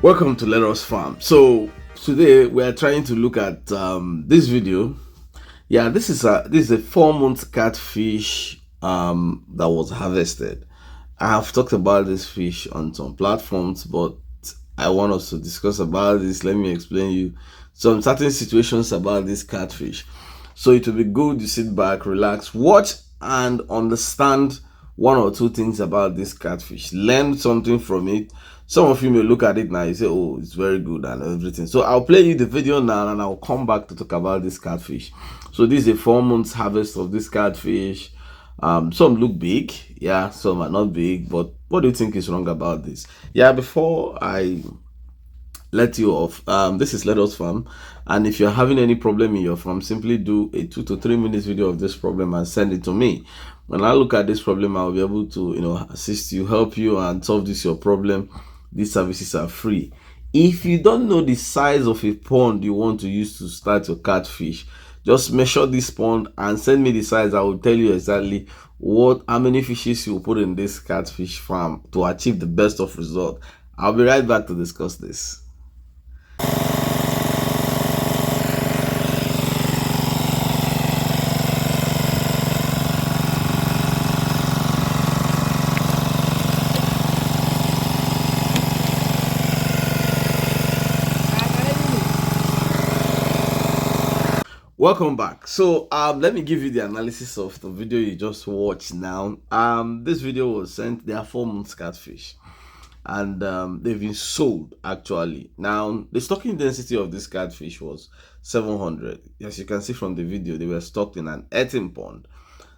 Welcome to Let Us Farm. So today we are trying to look at this video. Yeah, this is a 4 month catfish that was harvested. I have talked about this fish on some platforms, but I want us to discuss about this. Let me explain you some certain situations about this catfish. So it will be good you sit back, relax, watch, and understand one or two things about this catfish. Learn something from it. Some of you may look at it now, you say, oh, it's very good and everything. So I'll play you the video now and I'll come back to talk about this catfish. So this is a 4 months harvest of this catfish. Some look big, yeah, some are not big, but what do you think is wrong about this? Yeah, before I let you off, this is Let Us Farm, and if you're having any problem in your farm, simply do a 2 to 3 minutes video of this problem and send it to me. When I look at this problem, I'll be able to assist you, help you, and solve this your problem. These services are free. If you don't know the size of a pond you want to use to start your catfish, just measure this pond and send me the size. I will tell you exactly how many fishes you will put in this catfish farm to achieve the best of result. I'll be right back to discuss this. Welcome back. So let me give you the analysis of the video you just watched now. This video was sent. They are 4 months catfish, and they've been sold actually. Now the stocking density of this catfish was 700. As you can see from the video, they were stocked in an earthen pond.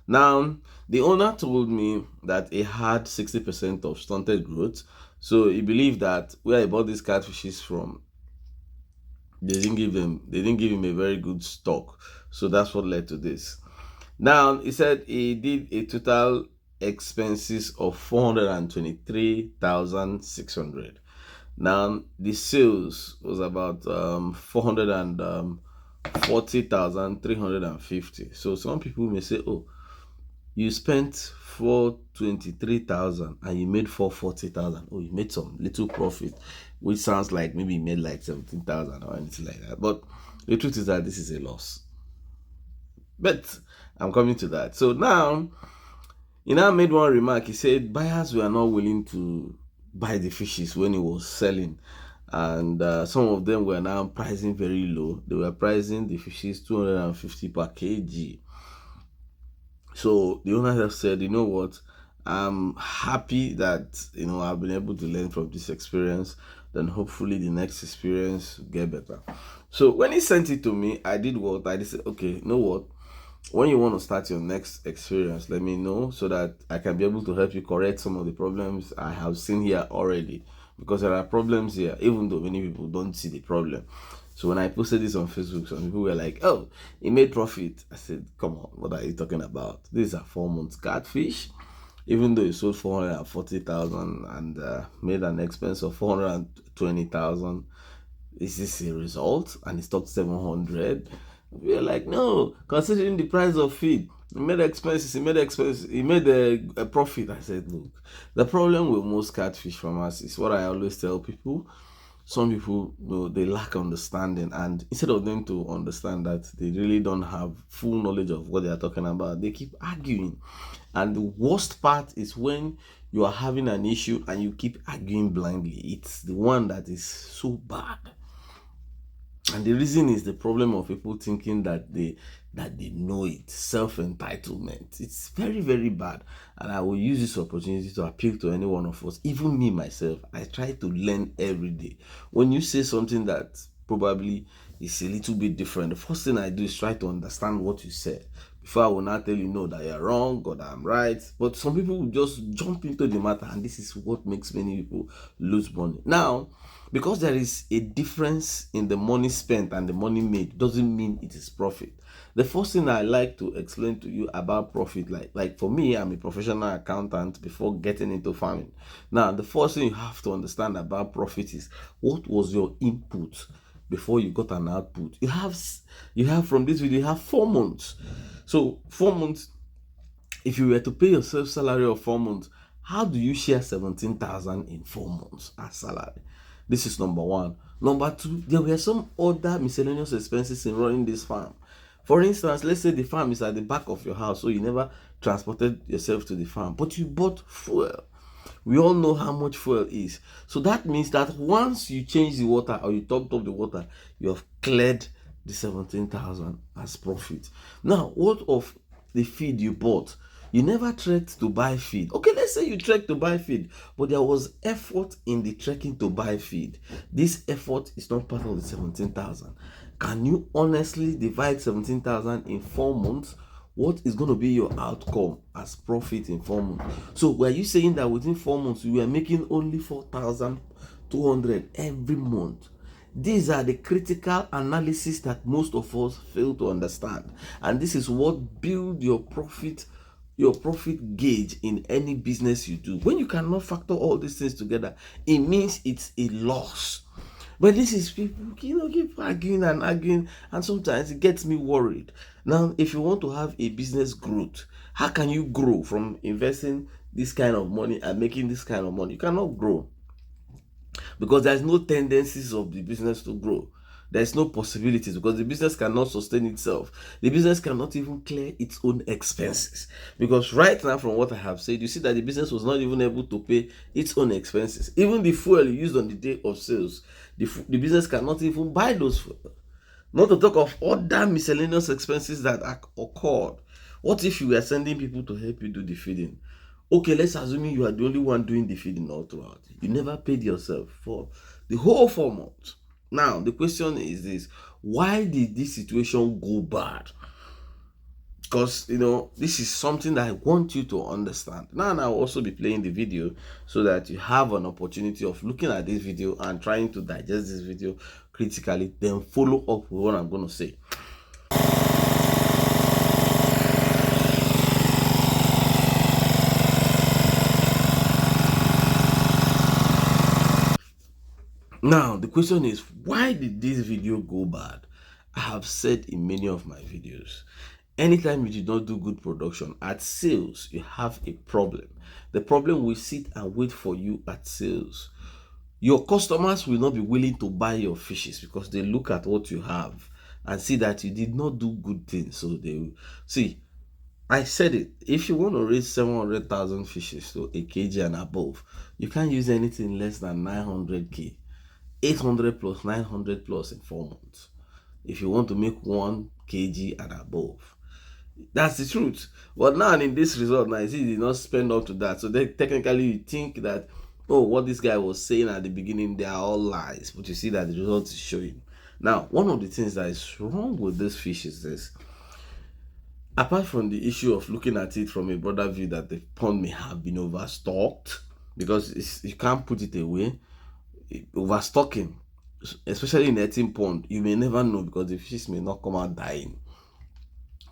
Now the owner told me that he had 60% of stunted growth, so he believed that where he bought these catfishes from, they didn't give him a very good stock, so that's what led to this. Now he said he did a total expenses of 423,600. Now the sales was about 440,350. So some people may say, oh, you spent 423,000 and you made 440,000. Oh, you made some little profit, which sounds like maybe you made like 17,000 or anything like that. But the truth is that this is a loss. But I'm coming to that. So now he now made one remark. He said buyers were not willing to buy the fishes when he was selling, and some of them were now pricing very low. They were pricing the fishes 250 per kg. So the owner have said, you know what, I'm happy that I've been able to learn from this experience. Then hopefully the next experience will get better. So when he sent it to me, I did what I did. Say, okay, you know what? When you want to start your next experience, let me know so that I can be able to help you correct some of the problems I have seen here already. Because there are problems here, even though many people don't see the problem. So when I posted this on Facebook, some people were like, oh, he made profit. I said, come on, what are you talking about? These are 4 months catfish. Even though he sold 440,000 and made an expense of 420,000, is this a result? And he stocked 700. We are like, no, considering the price of feed, he made expenses, he made a profit. I said, look, the problem with most catfish farmers is what I always tell people. Some people, they lack understanding, and instead of them to understand that they really don't have full knowledge of what they are talking about, they keep arguing. And the worst part is when you are having an issue and you keep arguing blindly. It's the one that is so bad. And the reason is the problem of people thinking that they know it. Self-entitlement. It's very, very bad. And I will use this opportunity to appeal to any one of us. Even me myself, I try to learn every day. When you say something that probably is a little bit different, the first thing I do is try to understand what you said before I will not tell you no, that you're wrong or that I'm right. But some people will just jump into the matter, and this is what makes many people lose money. Now, because there is a difference in the money spent and the money made, doesn't mean it is profit. The first thing I like to explain to you about profit, like for me, I'm a professional accountant before getting into farming. Now, the first thing you have to understand about profit is what was your input before you got an output. You have from this video, you have 4 months. So 4 months, if you were to pay yourself salary of 4 months, how do you share 17,000 in 4 months as salary? This is number one. Number two, there were some other miscellaneous expenses in running this farm. For instance, let's say the farm is at the back of your house, so you never transported yourself to the farm, but you bought fuel. We all know how much fuel is. So that means that once you change the water or you topped up the water, you have cleared the 17,000 as profit. Now, what of the feed you bought? You never trekked to buy feed. Okay, let's say you trekked to buy feed, but there was effort in the trekking to buy feed. This effort is not part of the 17,000. Can you honestly divide 17,000 in 4 months? What is going to be your outcome as profit in 4 months? So were you saying that within 4 months you were making only 4,200 every month? These are the critical analysis that most of us fail to understand, and this is what builds your profit gauge in any business you do. When you cannot factor all these things together, it means it's a loss. But this is people, keep arguing and arguing, and sometimes it gets me worried. Now, if you want to have a business growth, how can you grow from investing this kind of money and making this kind of money? You cannot grow because there's no tendencies of the business to grow. There's no possibilities because the business cannot sustain itself. The business cannot even clear its own expenses. Because right now, from what I have said, you see that the business was not even able to pay its own expenses. Even the fuel you used on the day of sales, the business cannot even buy those fuel. Not to talk of other miscellaneous expenses that occurred. What if you were sending people to help you do the feeding? Okay, let's assume you are the only one doing the feeding all throughout. You never paid yourself for the whole 4 months. Now, the question is this: why did this situation go bad? Because, this is something that I want you to understand. Now, I'll also be playing the video so that you have an opportunity of looking at this video and trying to digest this video critically, then follow up with what I'm going to say. Now, the question is, why did this video go bad? I have said in many of my videos, anytime you did not do good production at sales, you have a problem. The problem will sit and wait for you at sales. Your customers will not be willing to buy your fishes because they look at what you have and see that you did not do good things. So they will see. I said it. If you want to raise 700,000 fishes to a kg and above, you can't use anything less than 900k. 800 plus 900 plus in 4 months if you want to make 1 kg and above. That's the truth. But now in this result, now you see, did not spend up to that. So then technically you think that, oh, what this guy was saying at the beginning, they are all lies. But you see that the result is showing. Now, one of the things that is wrong with this fish is this. Apart from the issue of looking at it from a broader view that the pond may have been overstocked, because you can't put it away. Overstocking, especially in netting pond, you may never know because the fishes may not come out dying.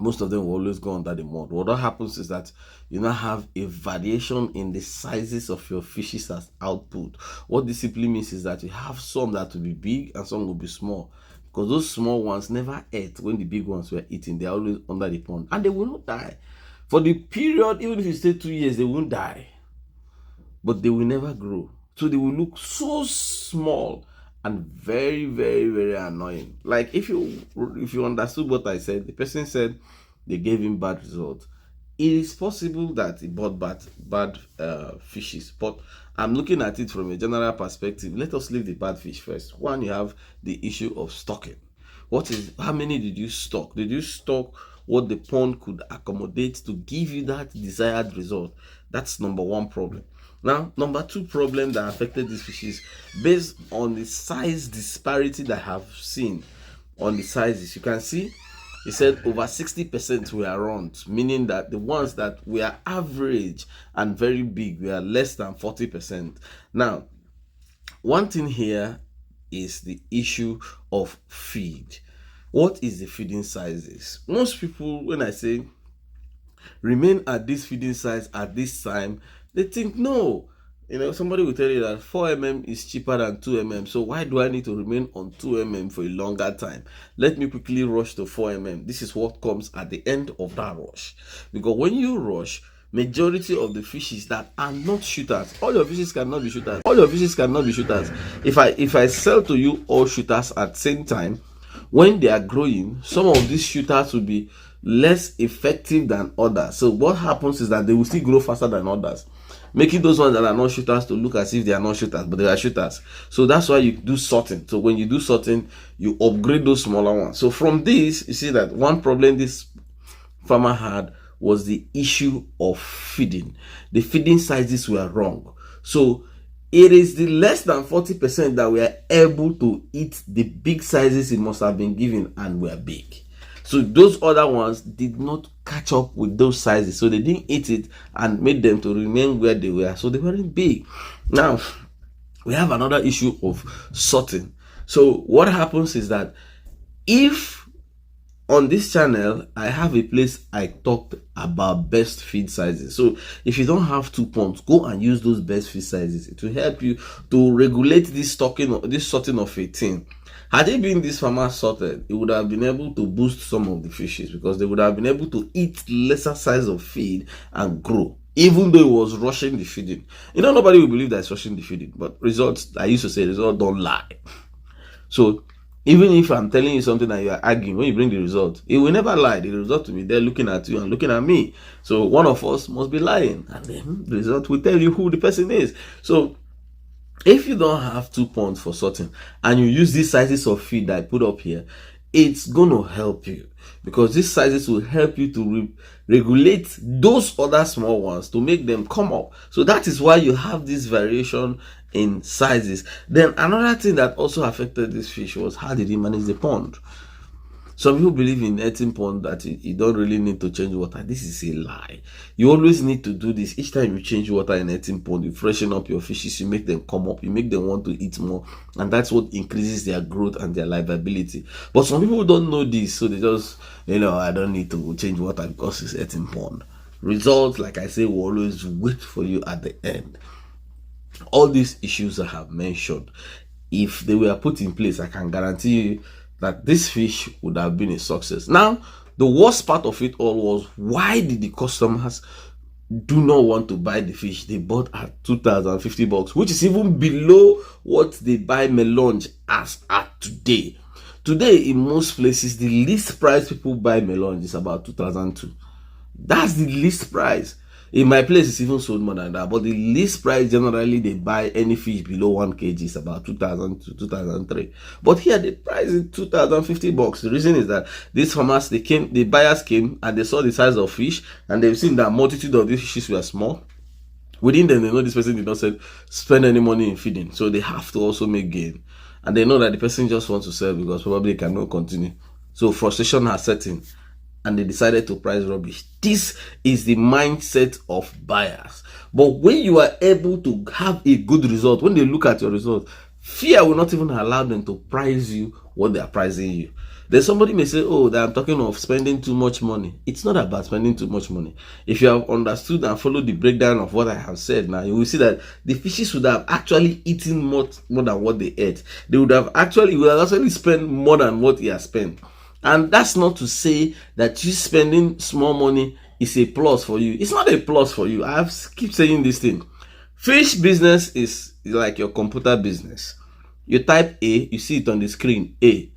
Most of them will always go under the mud. What happens is that you now have a variation in the sizes of your fishes as output. What this simply means is that you have some that will be big and some will be small, because those small ones never ate when the big ones were eating. They are always under the pond and they will not die for the period. Even if you stay 2 years, they won't die, but they will never grow. So they will look so small and very, very, very annoying. Like if you understood what I said, the person said they gave him bad results. It is possible that he bought bad fishes, but I'm looking at it from a general perspective. Let us leave the bad fish first. One, you have the issue of stocking. How many did you stock? Did you stock what the pond could accommodate to give you that desired result? That's number one problem. Now, number two problem that affected these fishes, based on the size disparity that I have seen on the sizes, you can see he said over 60% were runt, meaning that the ones that were average and very big were less than 40%. Now, one thing here is the issue of feed. What is the feeding sizes? Most people, when I say remain at this feeding size at this time, they think no. Somebody will tell you that 4 mm is cheaper than 2 mm. So why do I need to remain on 2 mm for a longer time? Let me quickly rush to 4 mm. This is what comes at the end of that rush. Because when you rush, majority of the fishes that are not shooters. All your fishes cannot be shooters. All your fishes cannot be shooters. If I sell to you all shooters at the same time, when they are growing, some of these shooters will be less effective than others. So what happens is that they will still grow faster than others, making those ones that are not shooters to look as if they are not shooters, but they are shooters. So that's why you do sorting. So when you do sorting, you upgrade those smaller ones. So from this, you see that one problem this farmer had was the issue of feeding. The feeding sizes were wrong. So it is the less than 40% that were able to eat the big sizes it must have been given and were big. So those other ones did not catch up with those sizes. So they didn't eat it and made them to remain where they were. So they weren't big. Now, we have another issue of sorting. So what happens is that if on this channel, I have a place I talked about best feed sizes. So if you don't have 2 ponds, go and use those best feed sizes. It will help you to regulate this sorting of a thing. Had it been this farmer sorted, it would have been able to boost some of the fishes because they would have been able to eat lesser size of feed and grow, even though it was rushing the feeding. You know, nobody will believe that it's rushing the feeding, but results, I used to say, results don't lie. So even if I'm telling you something and you are arguing, when you bring the result, it will never lie. The result will be there looking at you and looking at me. So one of us must be lying, and then the result will tell you who the person is. So if you don't have 2 ponds for sorting and you use these sizes of feed that I put up here, it's going to help you because these sizes will help you to regulate those other small ones to make them come up. So that is why you have this variation in sizes. Then another thing that also affected this fish was how did he manage the pond. Some people believe in eating pond that you don't really need to change water. This is a lie. You always need to do this. Each time you change water in eating pond, you freshen up your fishes, you make them come up, you make them want to eat more, and that's what increases their growth and their livability. But some people don't know this, so they just, I don't need to change water because it's eating pond. Results, like I say, will always wait for you at the end. All these issues I have mentioned, if they were put in place, I can guarantee you that this fish would have been a success. Now, the worst part of it all was, why did the customers do not want to buy the fish they bought at $2,050, which is even below what they buy melange as at today. Today, in most places, the least price people buy melange is about 2002. That's the least price. In my place, it's even sold more than that. But the least price generally they buy any fish below 1 kg is about 2000 to 2003. But here the price is $2,050. The reason is that these farmers, the buyers came and they saw the size of fish and they've seen that multitude of these fishes were small. Within them, they know this person did not spend any money in feeding, so they have to also make gain. And they know that the person just wants to sell because probably they cannot continue. So frustration has set in, and they decided to price rubbish. This is the mindset of buyers. But when you are able to have a good result, when they look at your result, fear will not even allow them to price you what they are pricing you. Then somebody may say, oh, that I'm talking of spending too much money. It's not about spending too much money. If you have understood and followed the breakdown of what I have said now, you will see that the fishes would have actually eaten more than what they ate. They would have actually spent more than what he has spent. And that's not to say that you spending small money is a plus for you. It's not a plus for you. I keep saying this thing. Fish business is like your computer business. You type A, you see it on the screen, A.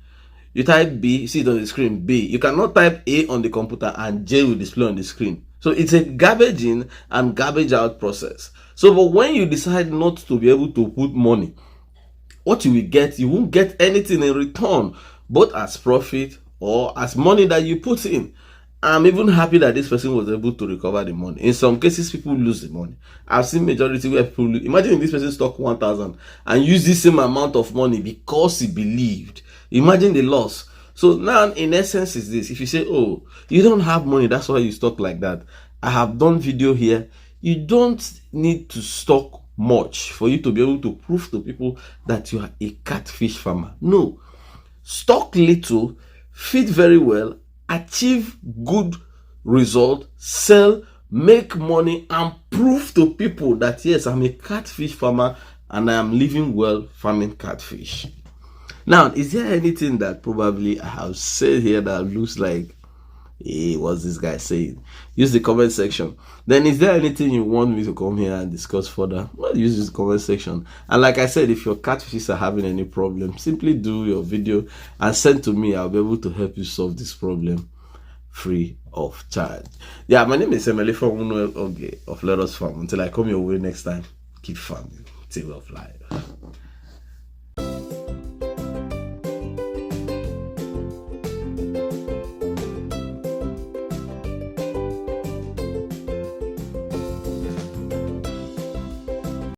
You type B, you see it on the screen, B. You cannot type A on the computer and J will display on the screen. So it's a garbage in and garbage out process. So but when you decide not to be able to put money, what you will get, you won't get anything in return, both as profit or as money that you put in. I'm even happy that this person was able to recover the money. In some cases, people lose the money. I've seen majority where people lose. Imagine if this person stock 1,000 and use the same amount of money because he believed. Imagine the loss. So now, in essence, is this: if you say, "Oh, you don't have money, that's why you stock like that," I have done video here. You don't need to stock much for you to be able to prove to people that you are a catfish farmer. No, stock little, feed very well, achieve good result, sell, make money, and prove to people that yes, I'm a catfish farmer and I am living well farming catfish. Now, is there anything that probably I have said here that looks like Hey, what's this guy saying? Use the comment section. Then, is there anything you want me to come here and discuss further? Well, use the comment section. And like I said, if your catfishes are having any problem, simply do your video and send to me. I'll be able to help you solve this problem free of charge. Yeah, my name is Emily from Uno of Let Us Farm. Until I come your way next time, keep farming. Till of life.